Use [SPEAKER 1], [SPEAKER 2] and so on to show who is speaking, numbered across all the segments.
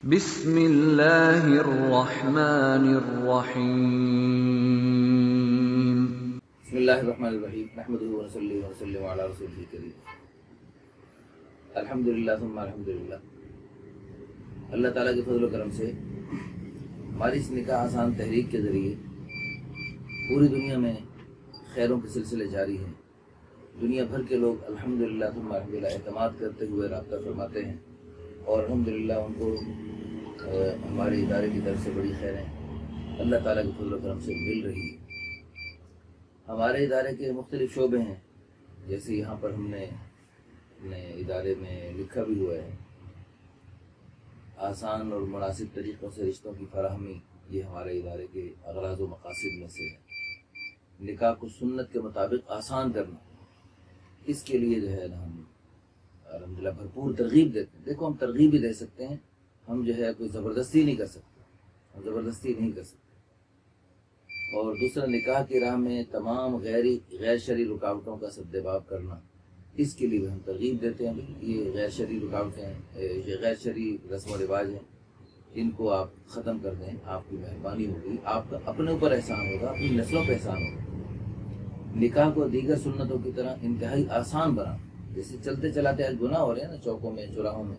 [SPEAKER 1] بسم اللہ الرحمن الرحیم۔
[SPEAKER 2] بسم اللہ الرحمن الرحیم نحمده ونصلی ونسلم علی رسوله الکریم۔ الحمدللہ ثم الحمدللہ۔ اللہ تعالیٰ کے فضل و کرم سے ہماری اس نکاح آسان تحریک کے ذریعے پوری دنیا میں خیروں کے سلسلے جاری ہیں۔ دنیا بھر کے لوگ الحمدللہ ثم الحمدللہ اعتماد کرتے ہوئے رابطہ فرماتے ہیں اور الحمدللہ ان کو ہمارے ادارے کی طرف سے بڑی خیریں اللہ تعالیٰ کے فضل و کرم سے مل رہی ہے۔ ہمارے ادارے کے مختلف شعبے ہیں، جیسے یہاں پر ہم نے اپنے ادارے میں لکھا بھی ہوا ہے، آسان اور مناسب طریقوں سے رشتوں کی فراہمی یہ ہمارے ادارے کے اغراض و مقاصد میں سے ہے۔ نکاح کو سنت کے مطابق آسان کرنا، اس کے لیے جو ہے نا ہم الحمدللہ بھرپور ترغیب دیتے ہیں۔ دیکھو ہم ترغیب بھی دے سکتے ہیں، ہم جو ہے کوئی زبردستی نہیں کر سکتے، ہم زبردستی نہیں کر سکتے۔ اور دوسرا، نکاح کی راہ میں تمام غیر شرعی رکاوٹوں کا سدباب کرنا، اس کے لیے بھی ہم ترغیب دیتے ہیں۔ یہ غیر شرعی رکاوٹیں ہیں، یہ غیر شرعی رسم و رواج ہیں، ان کو آپ ختم کر دیں، آپ کی مہربانی ہوگی، آپ کا اپنے اوپر احسان ہوگا، اپنی نسلوں پہ احسان ہوگا۔ نکاح کو دیگر سنتوں کی طرح انتہائی آسان بنا، جیسے چلتے چلاتے آج گناہ ہو رہے ہیں نا چوکوں میں چوراہوں میں،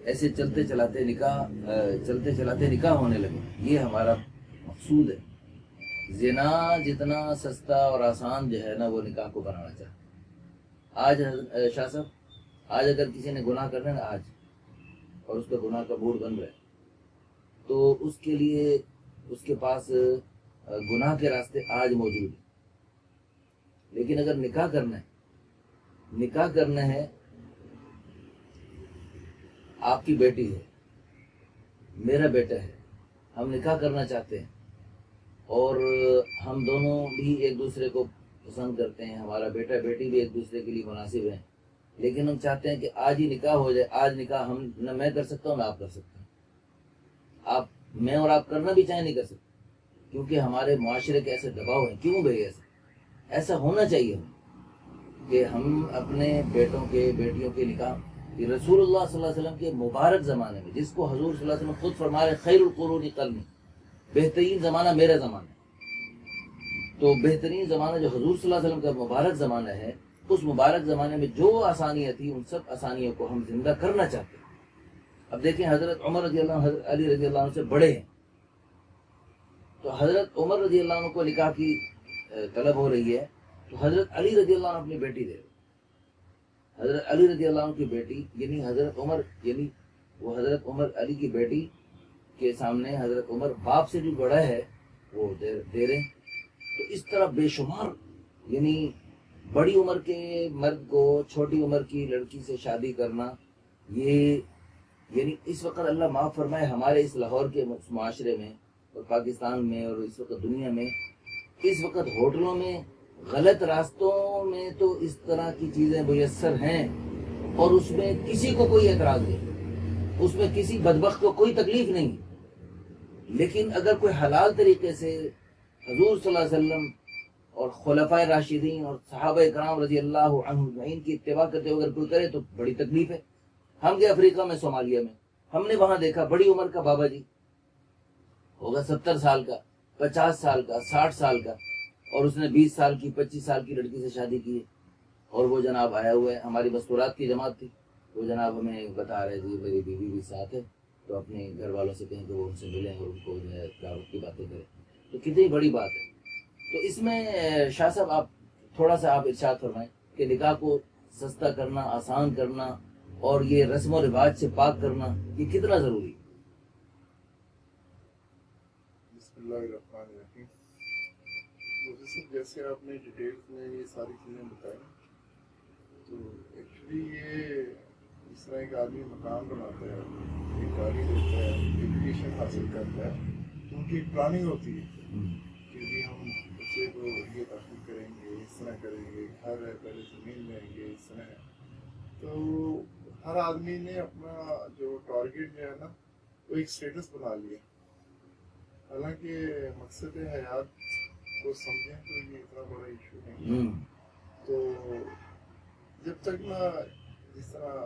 [SPEAKER 2] ایسے چلتے چلاتے نکاح ہونے لگے۔ یہ ہمارا مقصود ہے۔ زنا جتنا سستا اور آسان جو ہے نا وہ نکاح کو بنانا چاہتا ہے۔ آج شاہ صاحب، آج اگر کسی نے گناہ کرنا ہے نا آج، اور اس کا گناہ کا بوڑھ بن رہا ہے، تو اس کے لیے اس کے پاس گناہ کے راستے آج موجود ہیں۔ لیکن اگر نکاح کرنا ہے، آپ کی بیٹی ہے، میرا بیٹا ہے، ہم نکاح کرنا چاہتے ہیں اور ہم دونوں بھی ایک دوسرے کو پسند کرتے ہیں، ہمارا بیٹا بیٹی بھی ایک دوسرے کے لیے مناسب ہیں، لیکن ہم چاہتے ہیں کہ آج ہی نکاح ہو جائے۔ آج نکاح ہم نہ میں کر سکتا ہوں نہ آپ کر سکتے ہیں، میں اور آپ کرنا بھی چاہیں نہیں کر سکتے، کیونکہ ہمارے معاشرے کے ایسے دباؤ ہیں۔ کیوں بھائی ایسا ہونا چاہیے کہ ہم اپنے بیٹوں کے بیٹیوں کے نکاح، رسول اللہ صلی اللہ علیہ وسلم کے مبارک زمانے میں، جس کو حضور صلی اللہ علیہ وسلم خود فرما رہے خیر القرون قرنی، بہترین زمانہ میرا زمانہ ہے۔ تو بہترین زمانہ جو حضور صلی اللہ علیہ وسلم کا مبارک زمانہ ہے، اس مبارک زمانے میں جو آسانیاں تھیں ان سب آسانیوں کو ہم زندہ کرنا چاہتے ہیں۔ اب دیکھیں، حضرت عمر رضی اللہ عنہ حضرت علی رضی اللہ عنہ سے بڑے ہیں، تو حضرت عمر رضی اللہ عنہ کو نکاح کی طلب ہو رہی ہے، تو حضرت علی رضی اللہ عنہ اپنی بیٹی دے رہے۔ حضرت علی رضی اللہ عنہ کی بیٹی یعنی وہ حضرت عمر علی کی بیٹی کے سامنے حضرت عمر باپ سے جو بڑا ہے وہ دے رہے ہیں۔ تو اس طرح بے شمار یعنی بڑی عمر کے مرد کو چھوٹی عمر کی لڑکی سے شادی کرنا، یہ یعنی اس وقت اللہ معاف فرمائے ہمارے اس لاہور کے معاشرے میں اور پاکستان میں اور اس وقت دنیا میں، اس وقت ہوٹلوں میں غلط راستوں میں تو اس طرح کی چیزیں میسر ہیں اور اس میں کسی کو کوئی اعتراض نہیں، اس میں کسی بدبخت کو کوئی تکلیف نہیں۔ لیکن اگر کوئی حلال طریقے سے حضور صلی اللہ علیہ وسلم اور خلفائے راشدین اور صحابہ کرام رضی اللہ عنہم اجمعین کی اتباع کرتے ہوئے اگر کوئی کرے تو بڑی تکلیف ہے۔ ہم گئے افریقہ میں، صومالیہ میں، ہم نے وہاں دیکھا بڑی عمر کا بابا جی ہوگا 70 سال کا، 50 سال کا، 60 سال کا، اور اس نے 20 سال کی 25 سال کی لڑکی سے شادی کی ہے، اور وہ جناب آیا ہوا ہے، ہماری مستورات کی جماعت تھی، وہ جناب ہمیں بتا رہے جی میری بیوی بھی ساتھ ہے، تو اپنے گھر والوں سے کہیں کہ وہ ان سے ملیں اور ان کو جو ہے دعوت کی باتیں کریں۔ تو کتنی بڑی بات ہے۔ تو اس میں شاہ صاحب آپ تھوڑا سا آپ ارشاد فرمائیں کہ نکاح کو سستا کرنا، آسان کرنا اور یہ رسم و رواج سے پاک کرنا یہ کتنا ضروری ہے؟
[SPEAKER 3] بسم اللہ الرحمن الرحیم۔ جیسے آپ نے ڈیٹیلز میں یہ ساری چیزیں بتائی، تو ایکچولی یہ اس طرح ایک آدمی مکان بناتا ہے، ایک گاڑی لیتا ہے، ایجوکیشن حاصل کرتا ہے، تو ان کی ایک پلاننگ ہوتی ہے کہ بھی ہم بچے کو یہ تحقیق کریں گے، اس طرح کریں گے، گھر ہے پہلے زمین لیں گے، اس طرح ہے۔ تو ہر آدمی نے اپنا جو ٹارگیٹ جو ہے نا وہ ایک اسٹیٹس بنا لیا، حالانکہ مقصد حیات کو سمجھیں تو یہ اتنا بڑا ایشو نہیں۔ تو جب تک نا جس طرح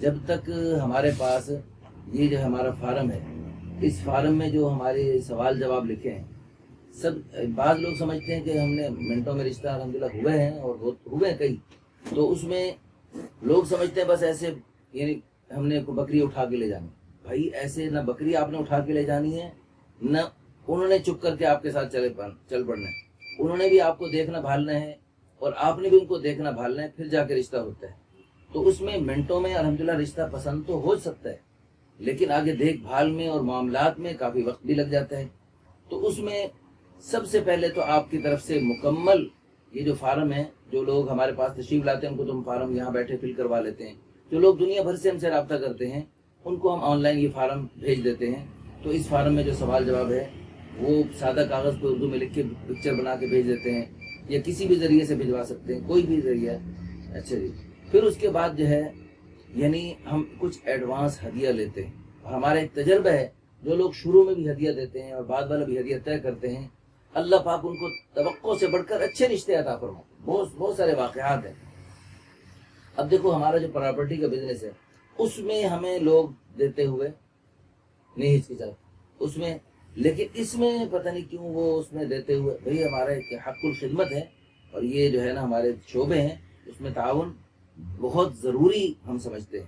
[SPEAKER 2] جب تک ہمارے پاس یہ جو ہمارا فارم ہے، اس فارم میں جو ہمارے سوال جواب لکھے ہیں، سب بعض لوگ سمجھتے ہیں کہ ہم نے منٹوں میں رشتہ الحمدللہ ہوئے ہیں اور ہوئے ہیں کئی، تو اس میں لوگ سمجھتے ہیں بس ایسے یعنی ہم نے بکری اٹھا کے لے جانی. بھائی ایسے نہ بکری آپ نے اٹھا کے لے جانی ہے، نہ انہوں نے چپ کر کے آپ کے ساتھ چل پڑنا ہے. انہوں نے بھی آپ کو دیکھنا بھالنا ہے اور آپ نے بھی ان کو دیکھنا بھالنا ہے، پھر جا کے رشتہ ہوتا ہے. تو اس میں منٹوں میں الحمدللہ رشتہ پسند تو ہو سکتا ہے، لیکن آگے دیکھ بھال میں اور معاملات میں کافی وقت بھی لگ جاتا ہے. تو اس میں سب سے پہلے تو آپ کی طرف سے مکمل یہ جو فارم ہے، جو لوگ ہمارے پاس تشریف لاتے ہیں ان کو تو ہم فارم یہاں بیٹھے فل کروا لیتے ہیں. جو لوگ دنیا بھر سے ہم سے رابطہ کرتے ہیں ان کو ہم آن لائن یہ فارم بھیج دیتے ہیں. تو اس فارم میں جو سوال جواب ہے وہ سادہ کاغذ پہ اردو میں لکھ کے پکچر بنا کے بھیج دیتے ہیں، یا کسی بھی ذریعے سے بھجوا سکتے ہیں، کوئی بھی ذریعہ. اچھا جی، پھر اس کے بعد جو ہے یعنی ہم کچھ ایڈوانس ہدیہ لیتے ہیں. ہمارا ایک تجربہ ہے، جو لوگ شروع میں بھی ہدیہ دیتے ہیں اور بعد والا بھی ہدیہ طے کرتے ہیں، اللہ پاک ان کو توقع سے بڑھ کر اچھے رشتے عطا فرماتے ہیں. بہت سارے واقعات ہیں. اب دیکھو ہمارا جو پراپرٹی کا بزنس ہے اس میں ہمیں لوگ دیتے ہوئے نہیں ہچکچاتے اس میں، لیکن اس میں پتہ نہیں کیوں وہ اس میں دیتے ہوئے، بھئی ہمارا ایک حق الخدمت ہے اور یہ جو ہے نا ہمارے شعبے ہیں، اس میں تعاون بہت ضروری ہم سمجھتے ہیں.